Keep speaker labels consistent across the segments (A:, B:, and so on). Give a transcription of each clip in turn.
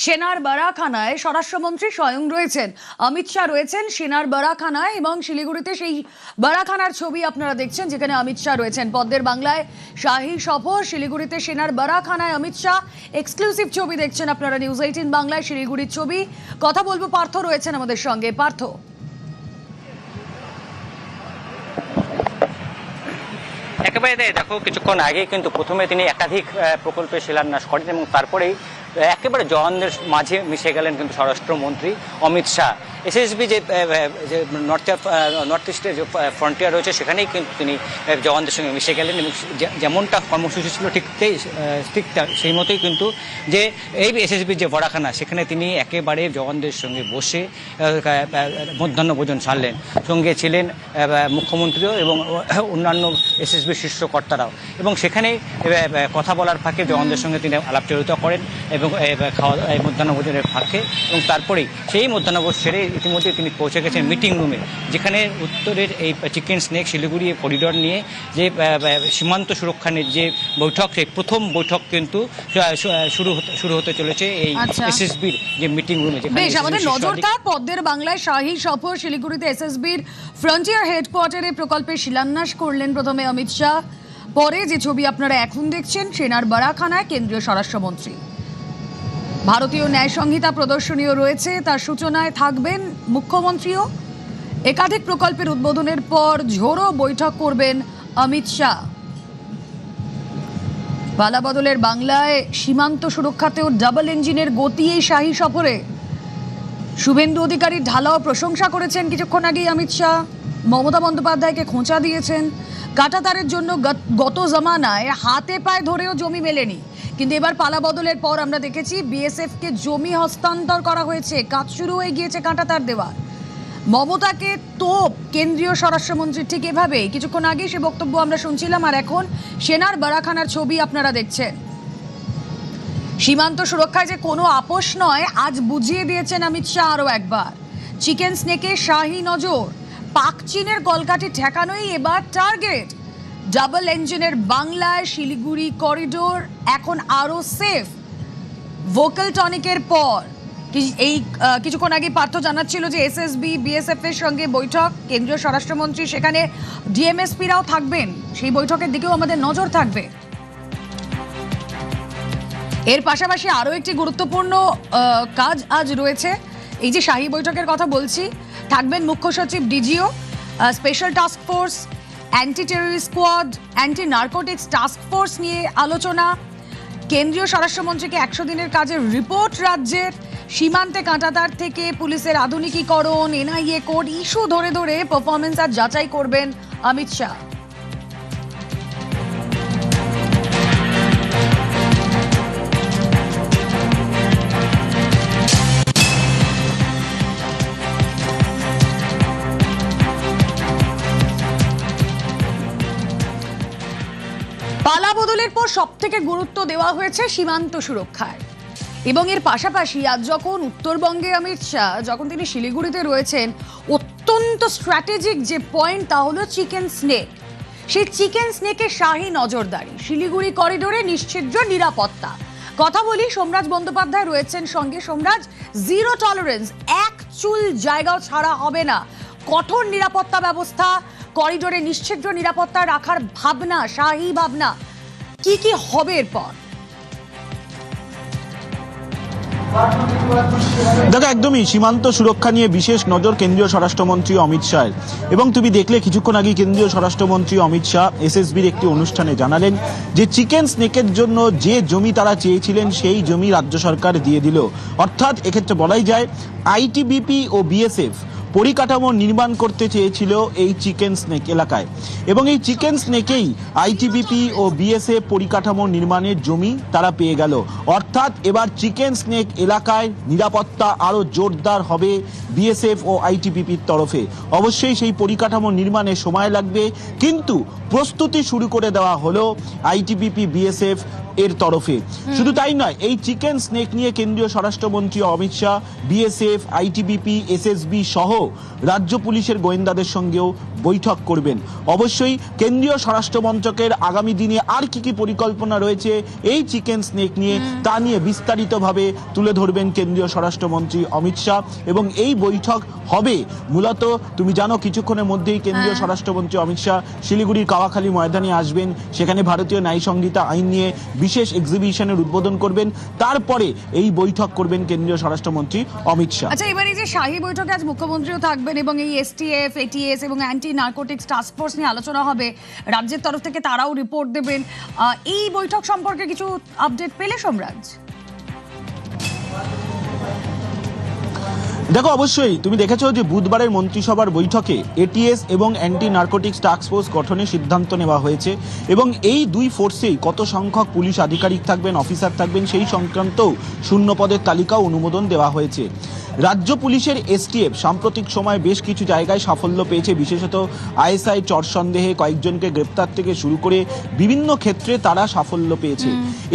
A: সেনার বারাখানায় স্বরাষ্ট্রমন্ত্রী স্বয়ং রয়েছেন, অমিত শাহ রয়েছেন সেনার বারাখানায় এবং শিলিগুড়িতে সেই বারাখানার ছবি আপনারা দেখছেন যেখানে অমিত শাহ রয়েছেন। পদ্মের বাংলায় শাহী সফর, শিলিগুড়িতে সেনার বারাখানায় অমিত শাহ, এক্সক্লুসিভ ছবি দেখছেন আপনারা নিউজ 18 বাংলায়। শিলিগুড়ির ছবি, কথা বলবো, পার্থ রয়েছেন আমাদের সঙ্গে। পার্থ,
B: একেবারে দেখো, কিছুক্ষণ আগে কিন্তু প্রথমে তিনি একাধিক প্রকল্পের শিলান্যাস করেন এবং তারপরেই একেবারে জওয়ানদের মাঝে মিশে গেলেন কিন্তু স্বরাষ্ট্রমন্ত্রী অমিত শাহ। এসএসবি যে নর্থ ইস্টের যে ফ্রন্টিয়ার রয়েছে সেখানেই কিন্তু তিনি জওয়ানদের সঙ্গে মিশে গেলেন এবং যেমনটা কর্মসূচি ছিল ঠিক সেই মতোই কিন্তু যে এই এসএসবির যে বড়াখানা সেখানে তিনি একেবারে জওয়ানদের সঙ্গে বসে মধ্যাহ্ন ভোজন সারলেন। সঙ্গে ছিলেন মুখ্যমন্ত্রীও এবং অন্যান্য এসএসবির শীর্ষ কর্তারাও, এবং সেখানে কথা বলার ফাঁকে জওয়ানদের সঙ্গে তিনি আলাপচারিতা করেন এবং মধ্যাহ্ন ভোজনের ফাঁকে, এবং তারপরেই সেই মধ্যাহ্নভোজ সেরে ইতিমধ্যে তিনি পৌঁছে গেছেন মিটিং রুমে, যেখানে উত্তরের এই চিকেন স্নেক শিলিগুড়ি করিডোর নিয়ে যে সীমান্ত সুরক্ষা নিয়ে যে বৈঠক, সেই প্রথম বৈঠক কিন্তু শুরু হতে চলেছে এই এসএসবির যে মিটিং রুমে।
A: বেশ, আমাদের নজরটা পদ্মের বাংলায় শাহী সফর, শিলিগুড়িতে এসএসবির ফ্রন্টিয়ার হেডকোয়ার্টারে প্রকল্পের শিলান্যাস করলেন প্রথমে অমিত শাহ, পরে যে ছবি আপনারা এখন দেখছেন সেনার বারাখানায় কেন্দ্রীয় স্বরাষ্ট্রমন্ত্রী। ভারতীয় ন্যায় সংহিতা প্রদর্শনীও রয়েছে, তার সূচনায় থাকবেন মুখ্যমন্ত্রীও। একাধিক প্রকল্পের উদ্বোধনের পর ঝোড়ো বৈঠক করবেন অমিত শাহ। পালাবদলের বাংলায় সীমান্ত সুরক্ষাতেও ডাবল ইঞ্জিনের গতি এই শাহী সফরে। শুভেন্দু অধিকারীর ঢালাও প্রশংসা করেছেন কিছুক্ষণ আগেই অমিত শাহ। মমতা বন্দ্যোপাধ্যায়কে খোঁচা দিয়েছেন। কাঁটাতারের জন্য গত জমানায় হাতে পায়ে ধরেও জমি মেলেনি, কিন্তু এবার পালাবদলের পর আমরা দেখেছি বিএসএফকে জমি হস্তান্তর করা হয়েছে, কাজ শুরু হয়ে গিয়েছে কাঁটাতার দেওয়ার। মমতাকে তোপ কেন্দ্রীয় স্বরাষ্ট্রমন্ত্রী, ঠিক এভাবেই কিছুক্ষণ আগে সে বক্তব্য আমরা শুনছিলাম, আর এখন সেনার বারাখানার ছবি আপনারা দেখছেন। সীমান্ত সুরক্ষায় যে কোনো আপোষ নয়, আজ বুঝিয়ে দিয়েছেন অমিত শাহ আরও একবার। চিকেন স্নেকে শাহী নজর, পাক চীনের কলকাঠি ঠেকানোই এবার টার্গেট। ডাবল ইঞ্জিনের বাংলায় শিলিগুড়ি করিডোর এখন আরো সেফ। ভোকাল টনিকের পর এই কিছুক্ষণ আগে পার্থ জানাচ্ছিল যে এসএসবি বিএসএফ এর সঙ্গে বৈঠক, কেন্দ্রীয় স্বরাষ্ট্রমন্ত্রী সেখানে, ডিএমএসপিরাও থাকবেন, সেই বৈঠকের দিকেও আমাদের নজর থাকবে। এর পাশাপাশি আরও একটি গুরুত্বপূর্ণ কাজ আজ রয়েছে। এই যে শাহী বৈঠকের কথা বলছি, থাকবেন মুখ্য সচিব, DGO, special task force, anti terrorist squad, anti narcotics task force নিয়ে আলোচনা। কেন্দ্রীয় স্বরাষ্ট্রমন্ত্রীকে 100 দিনের কাজের রিপোর্ট রাজ্যের। সীমান্তে কাঁটাতার থেকে পুলিশের আধুনিকীকরণ, এনআইএ কোড ইস্যু ধরে ধরে পারফরমেন্স আর যাচাই করবেন অমিত শাহ। পালাবদলের পর সব থেকে গুরুত্ব দেওয়া হয়েছে সীমান্ত সুরক্ষায়, এবং এর পাশাপাশি আজ যখন উত্তরবঙ্গে অমিত শাহ, যখন তিনি শিলিগুড়িতে রয়েছেন, অত্যন্ত স্ট্র্যাটেজিক যে পয়েন্ট তা হলো চিকেন স্নেক। সেই চিকেন স্নেকের শাহী নজরদারি, শিলিগুড়ি করিডোরে নিশ্চিদ্র নিরাপত্তা। কথা বলি, সোমরাজ বন্দ্যোপাধ্যায় রয়েছেন সঙ্গে। সোমরাজ, জিরো টলারেন্স, এক চুল জায়গাও ছাড়া হবে না, কঠোর নিরাপত্তা ব্যবস্থা, করিডোরে নিশ্চিদ্র নিরাপত্তা রাখার ভাবনা, শাহী ভাবনা, কি কি হবে এরপর?
C: দেখো, একদমই সীমান্ত সুরক্ষা নিয়ে বিশেষ নজর কেন্দ্রীয় স্বরাষ্ট্রমন্ত্রী অমিত শাহ। এবং তুমি দেখলে কিছুক্ষণ আগে কেন্দ্রীয় স্বরাষ্ট্রমন্ত্রী অমিত শাহ এসএসবির একটি অনুষ্ঠানে জানালেন যে চিকেন স্নেকের জন্য যে জমি তারা চেয়েছিলেন সেই জমি রাজ্য সরকার দিয়ে দিল। অর্থাৎ এক্ষেত্রে বলাই যায় আইটিবিপি ও বিএসএফ পরিকাঠামো নির্মাণ করতে চেয়েছিল এই চিকেন স্নেক এলাকায়, এবং এই চিকেন স্নেকেই আইটিবিপি ও বিএসএফ পরিকাঠামো নির্মাণের জমি তারা পেয়ে গেল। অর্থাৎ এবার চিকেন স্নেক এলাকায় নিরাপত্তা আরও জোরদার হবে বিএসএফ ও আইটিবিপির তরফে। অবশ্যই সেই পরিকাঠামো নির্মাণে সময় লাগবে, কিন্তু প্রস্তুতি শুরু করে দেওয়া হলো আইটিবিপি বিএসএফ এর তরফে। শুধু তাই নয়, এই চিকেন স্নেক নিয়ে কেন্দ্রীয় স্বরাষ্ট্রমন্ত্রী Amit Shah BSF, ITBP, SSB সহ রাজ্য পুলিশের গোয়েন্দাদের সঙ্গেও বৈঠক করবেন। অবশ্যই কেন্দ্রীয় স্বরাষ্ট্র মন্ত্রকের আগামী দিনে আর কি কি পরিকল্পনা রয়েছে এই চিকেন স্নেক নিয়ে, তা নিয়ে বিস্তারিতভাবে তুলে ধরবেন কেন্দ্রীয় স্বরাষ্ট্রমন্ত্রী অমিত শাহ। এবং এই বৈঠক হবে মূলত, তুমি জানো, কিছুক্ষণের মধ্যেই কেন্দ্রীয় স্বরাষ্ট্রমন্ত্রী অমিত শাহ শিলিগুড়ির কাওয়াখালী ময়দানে আসবেন। সেখানে ভারতীয় ন্যায় সংহিতা আইন নিয়ে বিশেষ এক্সিবিশনের উদ্বোধন করবেন। তারপরে এই বৈঠক করবেন কেন্দ্রীয় স্বরাষ্ট্রমন্ত্রী অমিত শাহ।
A: আচ্ছা, এবার এই যে শাহী বৈঠকে আজ মুখ্যমন্ত্রীও থাকবেন এবং এই এসটিএফ, এটিএস এবং অ্যান্টি নার্কোটিক্স টাস্ক ফোর্স নিয়ে আলোচনা হবে, রাজ্যের তরফ থেকে তারাও রিপোর্ট দেবেন। এই বৈঠক সম্পর্কে কিছু আপডেট পেলে সোমরাজ?
C: দেখো, অবশ্যই তুমি দেখেছো যে বুধবারের মন্ত্রিসভার বৈঠকে এটিএস এবং অ্যান্টি নার্কোটিক্স টাস্ক ফোর্স গঠনের সিদ্ধান্ত নেওয়া হয়েছে এবং এই দুই ফোর্সেই কত সংখ্যক পুলিশ আধিকারিক থাকবেন, অফিসার থাকবেন, সেই সংক্রান্তও শূন্য পদের তালিকাও অনুমোদন দেওয়া হয়েছে। রাজ্য পুলিশের এসটিএফ সাম্প্রতিক সময়ে বেশ কিছু জায়গায় সাফল্য পেয়েছে, বিশেষত আইএসআই চর সন্দেহে কয়েকজনকে গ্রেপ্তার থেকে শুরু করে বিভিন্ন ক্ষেত্রে তারা সাফল্য পেয়েছে।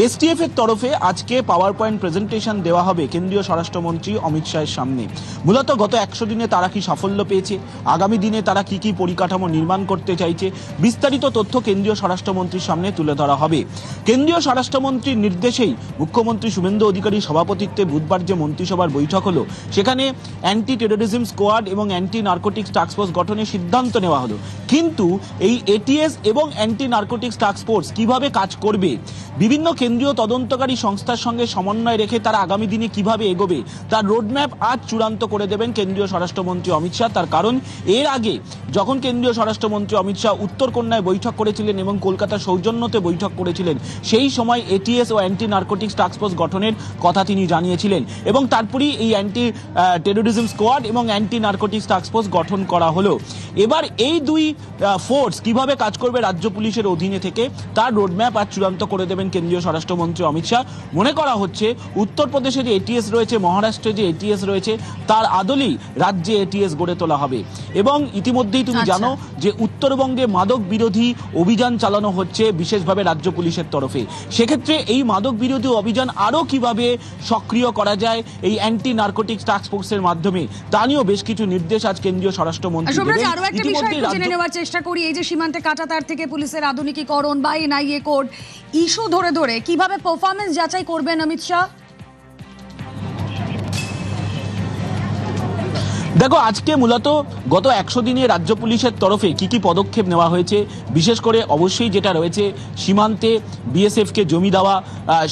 C: এসটিএফ এর তরফে আজকে পাওয়ার পয়েন্ট প্রেজেন্টেশন দেওয়া হবে কেন্দ্রীয় স্বরাষ্ট্রমন্ত্রী অমিত শাহের সামনে। মূলত গত 100 দিনে তারা কি সাফল্য পেয়েছে, আগামী দিনে তারা কি কি পরিকাঠামো নির্মাণ করতে চাইছে, বিস্তারিত তথ্য কেন্দ্রীয় স্বরাষ্ট্রমন্ত্রীর সামনে তুলে ধরা হবে। কেন্দ্রীয় স্বরাষ্ট্রমন্ত্রীর নির্দেশেই মুখ্যমন্ত্রী শুভেন্দু অধিকারীর সভাপতিত্বে বুধবার যে মন্ত্রিসভার বৈঠক হলো, সেখানে অ্যান্টি টেরোরিজম স্কোয়াড এবং অ্যান্টি নার্কোটিক্স টাস্ক ফোর্স গঠনের সিদ্ধান্ত নেওয়া হলো। কিন্তু এই এটিএস এবং অ্যান্টি নার্কোটিক্স টাস্ক ফোর্স কিভাবে কাজ করবে, বিভিন্ন কেন্দ্রীয় তদন্তকারী সংস্থার সঙ্গে সমন্বয় রেখে তারা আগামী দিনে কিভাবে এগোবে, তার রোডম্যাপ আজ চূড়ান্ত করে দেবেন কেন্দ্রীয় স্বরাষ্ট্রমন্ত্রী অমিত শাহ। তার কারণ, এর আগে যখন কেন্দ্রীয় স্বরাষ্ট্রমন্ত্রী অমিত শাহ উত্তরকন্যায় বৈঠক করেছিলেন এবং কলকাতার সৌজন্যতে বৈঠক করেছিলেন, সেই সময় এটিএস ও অ্যান্টি নার্কোটিক্স টাস্ক ফোর্স গঠনের কথা তিনি জানিয়েছিলেন এবং তারপরেই এই অ্যান্টি টেরোরিজম স্কোয়াড এবং অ্যান্টি নার্কোটিক্স টাস্ক ফোর্স গঠন করা হলো। এবার এই দুই ফোর্স কিভাবে কাজ করবে রাজ্য পুলিশের অধীনে থেকে, তার রোডম্যাপ আজ চূড়ান্ত করে দেবেন কেন্দ্রীয় স্বরাষ্ট্রমন্ত্রী অমিত শাহ। মনে করা হচ্ছে উত্তরপ্রদেশে যে এটিএস রয়েছে, মহারাষ্ট্রে যে এটিএস রয়েছে, তার আদলেই রাজ্যে এটিএস গড়ে তোলা হবে। এবং ইতিমধ্যেই তুমি জানো যে উত্তরবঙ্গে মাদক বিরোধী অভিযান চালানো হচ্ছে বিশেষভাবে রাজ্য পুলিশের তরফে। সেক্ষেত্রে এই মাদক বিরোধী অভিযান আরও কিভাবে সক্রিয় করা যায় এই অ্যান্টি নার্কোটিক্স টাস্ক ফোর্সের মাধ্যমে, তা নিয়েও বেশ কিছু নির্দেশ আজ কেন্দ্রীয় স্বরাষ্ট্রমন্ত্রী দেবেন।
A: আরো একটা বিষয় জেনে নেওয়ার চেষ্টা করি, এই যে সীমান্তে কাঁটাতার থেকে পুলিশের আধুনিকীকরণ বা এনআইএ কোড ইস্যু ধরে ধরে কিভাবে পারফরম্যান্স যাচাই করবেন অমিত শাহ?
C: দেখো, আজকে মূলত গত 100 দিনে রাজ্য পুলিশের তরফে কি কি পদক্ষেপ নেওয়া হয়েছে, বিশেষ করে অবশ্যই যেটা রয়েছে সীমান্তে বিএসএফকে জমি দেওয়া,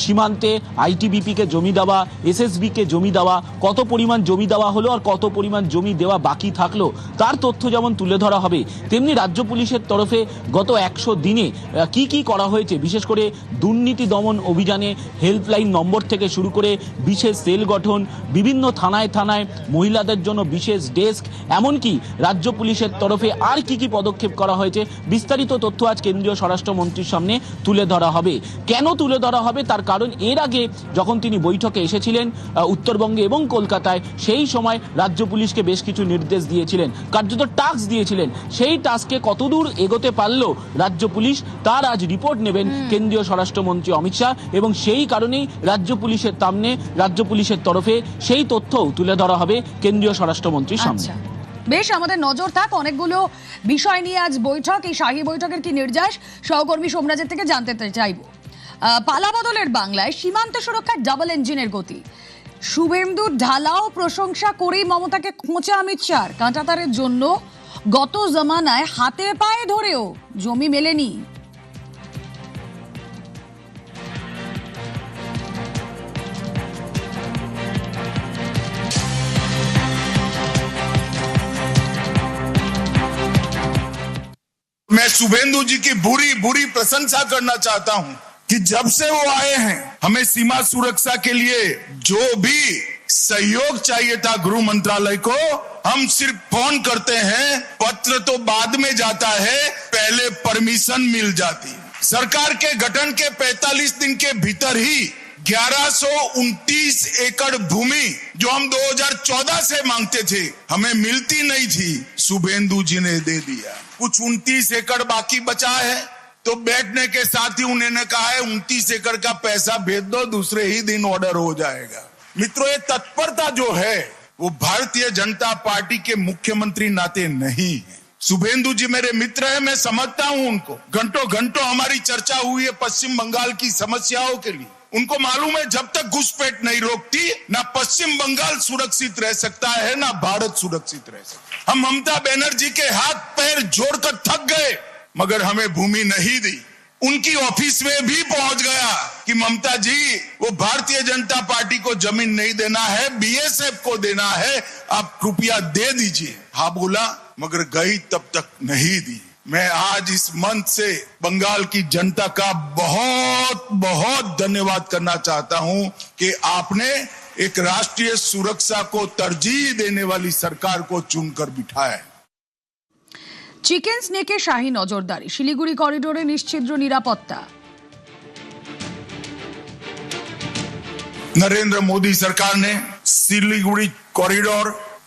C: সীমান্তে আইটিবিপিকে জমি দেওয়া, এসএসবিকে জমি দেওয়া, কত পরিমাণ জমি দেওয়া হলো আর কত পরিমাণ জমি দেওয়া বাকি থাকলো, তার তথ্য যেমন তুলে ধরা হবে, তেমনি রাজ্য পুলিশের তরফে গত 100 দিনে কি কি করা হয়েছে, বিশেষ করে দুর্নীতি দমন অভিযানে হেল্পলাইন নম্বর থেকে শুরু করে বিশেষ সেল গঠন, বিভিন্ন থানায় থানায় মহিলাদের জন্য বিশেষ ডেস্ক, এমনকি রাজ্য পুলিশের তরফে আর কি কি পদক্ষেপ করা হয়েছে, বিস্তারিত তথ্য আজ কেন্দ্রীয় স্বরাষ্ট্রমন্ত্রীর সামনে তুলে ধরা হবে। কেন তুলে ধরা হবে, তার কারণ এর আগে যখন তিনি বৈঠকে এসেছিলেন উত্তরবঙ্গে এবং কলকাতায়, সেই সময় রাজ্য পুলিশকে বেশ কিছু নির্দেশ দিয়েছিলেন, কার্যত টাস্ক দিয়েছিলেন। সেই টাস্কে কতদূর এগোতে পারল রাজ্য পুলিশ, তার আজ রিপোর্ট নেবেন কেন্দ্রীয় স্বরাষ্ট্রমন্ত্রী অমিত শাহ এবং সেই কারণেই রাজ্য পুলিশের সামনে রাজ্য পুলিশের তরফে সেই তথ্যও তুলে ধরা হবে কেন্দ্রীয় স্বরাষ্ট্রমন্ত্রীর সামনে।
A: বেশ, আমাদের নজর থাক, অনেকগুলো বিষয় নিয়ে আজ বৈঠক। এই শাহী বৈঠকের কি নির্যাস, সহকর্মী সোমরাজের থেকে জানতে চাইব। পালাবদলের বাংলায় সীমান্ত সুরক্ষার ডাবল ইঞ্জিনের গতি, শুভেন্দুর ঢালাও প্রশংসা করেই মমতাকে খোঁচা অমিত শাহ। কাঁটাতারের জন্য গত জমানায় হাতে পায়ে ধরেও জমি মেলেনি।
D: मैं शुभेंदु जी की बुरी बुरी प्रशंसा करना चाहता हूं कि जब से वो आए हैं हमें सीमा सुरक्षा के लिए जो भी सहयोग चाहिए था गृह मंत्रालय को, हम सिर्फ फोन करते हैं, पत्र तो बाद में जाता है, पहले परमिशन मिल जाती है। सरकार के गठन के 45 दिन के भीतर ही 1129 एकड़ भूमि जो हम 2014 से मांगते थे, हमें मिलती नहीं थी, शुभेंदु जी ने दे दिया। कुछ 29 एकड़ बाकी बचा है, तो बैठने के साथ ही उन्होंने कहा है 29 एकड़ का पैसा भेज दो, दूसरे ही दिन ऑर्डर हो जाएगा। मित्रों, ये तत्परता जो है वो भारतीय जनता पार्टी के मुख्यमंत्री नाते नहीं है। शुभेंदु जी मेरे मित्र हैं, मैं समझता हूं उनको। घंटों घंटों हमारी चर्चा हुई है पश्चिम बंगाल की समस्याओं के लिए। उनको मालूम है जब तक घुसपैठ नहीं रोकती, ना पश्चिम बंगाल सुरक्षित रह सकता है, ना भारत सुरक्षित रह सकता। हम ममता बनर्जी के हाथ पैर जोड़कर थक गए, मगर हमें भूमि नहीं दी। उनकी ऑफिस में भी पहुंच गया कि ममता जी, वो भारतीय जनता पार्टी को जमीन नहीं देना है, बीएसएफ को देना है, आप कृपया दे दीजिए। हाँ बोला, मगर गई तब तक नहीं दी। मैं आज इस मंच से बंगाल की जनता का बहुत बहुत धन्यवाद करना चाहता हूं कि आपने एक राष्ट्रीय सुरक्षा को तरजीह देने वाली सरकार को चुनकर बिठाया है।
A: চিকেন স্নেকে শাহী নজরদারি, শিলিগুড়ি করিডোরে নিশ্ছিদ্র নিরাপত্তা।
D: नरेंद्र मोदी सरकार ने सिलीगुड़ी कॉरिडोर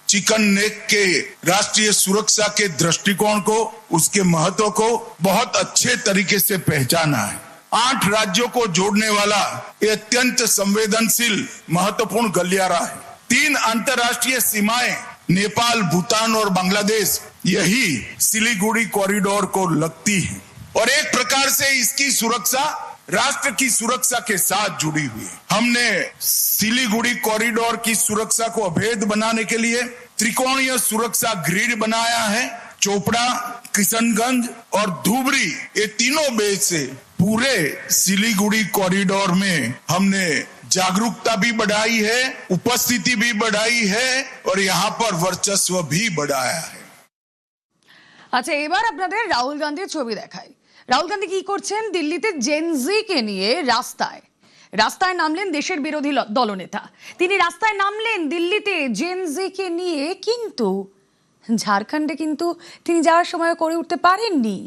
D: चिकन नेक के राष्ट्रीय सुरक्षा के दृष्टिकोण को, उसके महत्व को बहुत अच्छे तरीके से पहचाना है। 8 राज्यों को जोड़ने वाला ये अत्यंत संवेदनशील महत्वपूर्ण गलियारा है। 3 अंतर्राष्ट्रीय सीमाएं नेपाल, भूटान और बांग्लादेश यही सिलीगुड़ी कॉरिडोर को लगती है, और एक प्रकार से इसकी सुरक्षा राष्ट्र की सुरक्षा के साथ जुड़ी हुई है। हमने सिलीगुड़ी कॉरिडोर की सुरक्षा को अभेद बनाने के लिए त्रिकोणीय सुरक्षा ग्रिड बनाया है। चोपड़ा, किशनगंज और धुबरी, ये तीनों बेस से पूरे सिलीगुड़ी कॉरिडोर में हमने जागरूकता भी बढ़ाई है, उपस्थिति भी बढ़ाई है, और यहाँ पर वर्चस्व भी बढ़ाया है।
A: আচ্ছা, এবার আপনাদের রাহুল গান্ধীর ছবি দেখাই। রাহুল গান্ধী কি করছেন? দিল্লিতে জেনজিকে নিয়ে রাস্তায় নামলেন দেশের বিরোধী দলনেতা। তিনি রাস্তায় নামলেন দিল্লিতে জেনজিকে নিয়ে, কিন্তু ঝাড়খণ্ডে কিন্তু তিনি যাওয়ার সময় করে উঠতে পারেননি।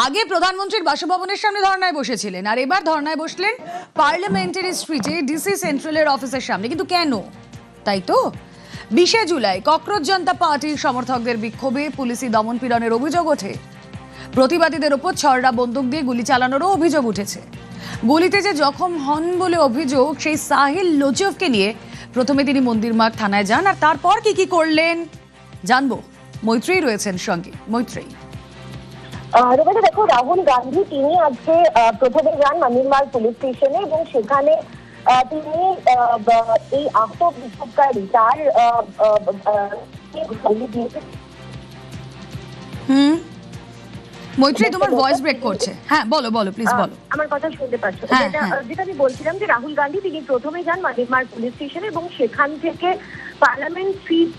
A: আগে প্রধানমন্ত্রীর বাসভবনের সামনে ধর্নায় বসেছিলেন, আর এবার ধর্নায় বসলেন পার্লামেন্টারি স্ট্রিটে ডিসি সেন্ট্রালের অফিসের সামনে। কিন্তু কেন? তাই তো 20 জুলাই ককরোচ জনতা পার্টির সমর্থকদের বিক্ষোভে পুলিশি দমন পীড়নের অভিযোগ ওঠে। প্রতিবাদীদের ওপর ছড়া বন্দুক দিয়ে গুলি চালানোরও অভিযোগ উঠেছে। গুলিতে যে জখম হন বলে অভিযোগ সেই সাহিল লোচেভকে নিয়ে প্রথমে তিনি মন্দিরমার্গ থানায় যান, আর তারপর কি করলেন জানবো। মৈত্রেয়ী রয়েছেন সঙ্গে। মৈত্রেয়ী,
E: দেখো, রাহুল গান্ধী তিনি আজকে প্রথমে যান মন্দিরমার্গ পুলিশ স্টেশনে, এবং সেখানে তিনি এই আহত বিক্ষোভকারী তার
A: মৈত্রেয়ী তোমার ভয়েস ব্রেক করছে। হ্যাঁ বলো প্লিজ বলো।
E: আমার কথা শুনতে পাচ্ছ? যেটা আমি বলছিলাম যে রাহুল গান্ধী তিনি প্রথমে যান মন্দিরমার্গ পুলিশ স্টেশনে, এবং সেখান থেকে পার্লামেন্ট স্ট্রিট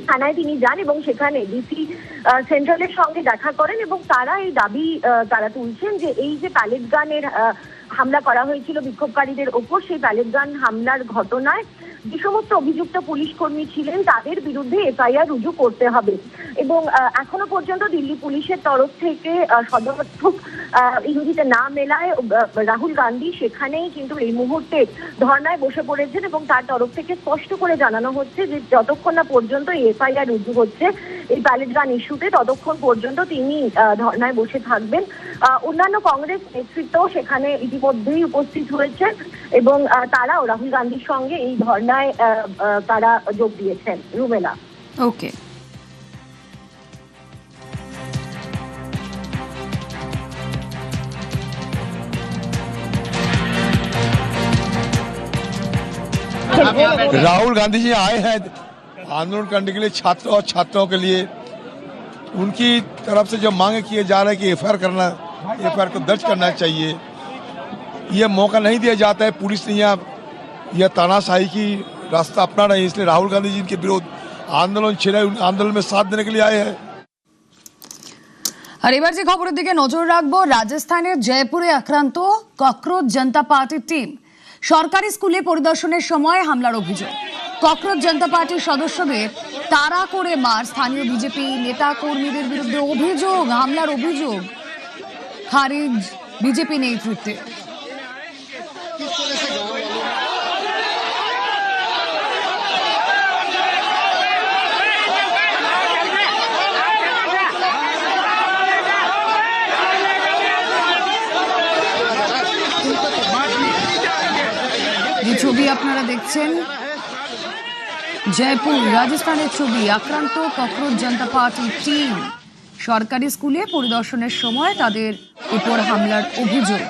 E: থানায় তিনি যান, এবং সেখানে ডিসি সেন্ট্রালের সঙ্গে দেখা করেন। এবং তারা এই দাবি তারা তুলছেন যে এই যে প্যালেট গানের হামলা করা হয়েছিল বিক্ষোভকারীদের ওপর, সেই প্যালেট গান হামলার ঘটনায় যে সমস্ত অভিযুক্ত পুলিশ কর্মী ছিলেন তাদের বিরুদ্ধে এফআইআর রুজু করতে হবে। এবং এখনো পর্যন্ত দিল্লি পুলিশের তরফ থেকে সদর্থক ইঙ্গিতে না মেলায় রাহুল গান্ধী সেখানেই কিন্তু এই মুহূর্তে ধর্নায় বসে পড়েছেন, এবং তার তরফ থেকে স্পষ্ট করে জানানো হচ্ছে যে যতক্ষণ না পর্যন্ত এফআইআর রুজু হচ্ছে এই প্যালেট গান ইস্যুতে, ততক্ষণ পর্যন্ত তিনি ধর্নায় বসে থাকবেন। অন্যান্য কংগ্রেস নেতৃত্ব সেখানে ইতিমধ্যেই উপস্থিত হয়েছে, এবং তারাও রাহুল গান্ধীর সঙ্গে এই ধর্নায় তারা যোগ দিয়েছেন। রুমেলা,
A: ওকে।
F: राहुल गांधी जी आए हैं आंदोलन करने के लिए, छात्र और छात्राओं के लिए। उनकी तरफ से जो मांग किए जा रहे हैं कि एफआईआर को दर्ज करना चाहिए, ये मौका नहीं दिया जाता है। पुलिस ने यह तानाशाही की रास्ता अपना रही है, इसलिए राहुल गांधी जी के विरोध आंदोलन छिड़ा, आंदोलन में साथ देने के लिए आए हैं।
A: আর এবার যে খবরের দিকে নজর রাখবো, রাজস্থানের জয়পুরে আক্রান্ত ককরোচ জনতা পার্টির টিম। সরকারি স্কুলে পরিদর্শনের সময় হামলার অভিযোগ। ককরোচ জনতা পার্টির সদস্যদের তাড়া করে মার স্থানীয় বিজেপি নেতা কর্মীদের বিরুদ্ধে অভিযোগ। হামলার অভিযোগ খারিজ বিজেপি নেতৃত্বে। এই ছবি আপনারা দেখছেন জয়পুর রাজস্থানের ছবি। আক্রান্ত ককরোচ জনতা পার্টি টিম সরকারি স্কুলে পরিদর্শনের সময় তাদের উপর হামলার অভিযোগ।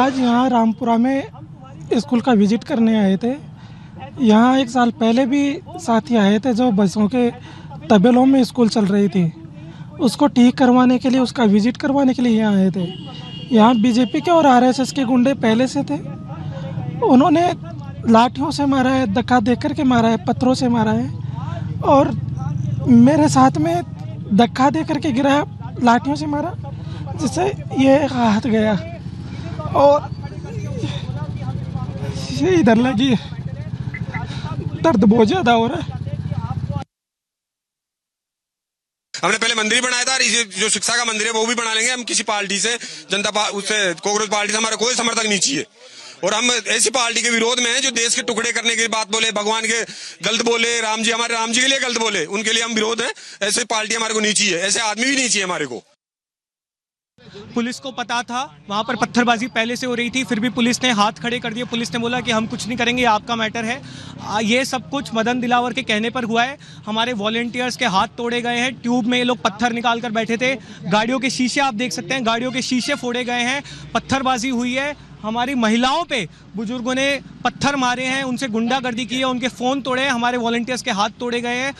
G: आज यहाँ रामपुरा में स्कूल का विजिट करने आए थे। यहाँ एक साल पहले भी साथी आए थे जो बसों के तबेलों में स्कूल चल रही थी, उसको ठीक करवाने के लिए, उसका विजिट करवाने के लिए यहाँ आए थे। यहाँ बीजेपी के और आरएसएस के गुंडे पहले से थे। उन्होंने लाठियों से मारा है, धक्का देकर के मारा है, पत्थरों से मारा है और मेरे साथ में धक्का देकर के गिराया, लाठियों से मारा, जिससे ये हाथ गया और ये इधर लगी। दर्द बहुत ज्यादा हो रहा है।
H: हमने पहले मंदिर ही बनाया था और ये जो शिक्षा का मंदिर है वो भी बना लेंगे हम। किसी पार्टी से उससे कांग्रेस पार्टी से हमारा कोई समर्थक नहीं चाहिए और हम ऐसी पार्टी के विरोध में हैं जो देश के टुकड़े करने की बात बोले, भगवान के गलत बोले, राम जी, हमारे राम जी के लिए गलत बोले, उनके लिए हम विरोध हैं। ऐसी पार्टी हमारे को नहीं चाहिए, ऐसे आदमी भी नहीं चाहिए हमारे को।
I: पुलिस को पता था वहां पर पत्थरबाजी पहले से हो रही थी, फिर भी पुलिस ने हाथ खड़े कर दिए। पुलिस ने बोला कि हम कुछ नहीं करेंगे, आपका मैटर है। ये सब कुछ मदन दिलावर के कहने पर हुआ है। हमारे वॉलेंटियर्स के हाथ तोड़े गए हैं, ट्यूब में ये लोग पत्थर निकाल कर बैठे थे। गाड़ियों के शीशे आप देख सकते हैं, गाड़ियों के शीशे फोड़े गए हैं, पत्थरबाजी हुई है। हमारी महिलाओं पे बुजुर्गों ने पत्थर मारे हैं, उनसे गुंडागर्दी की है, उनके फोन तोड़े हैं, हमारे वॉलेंटियर्स के हाथ तोड़े गए हैं।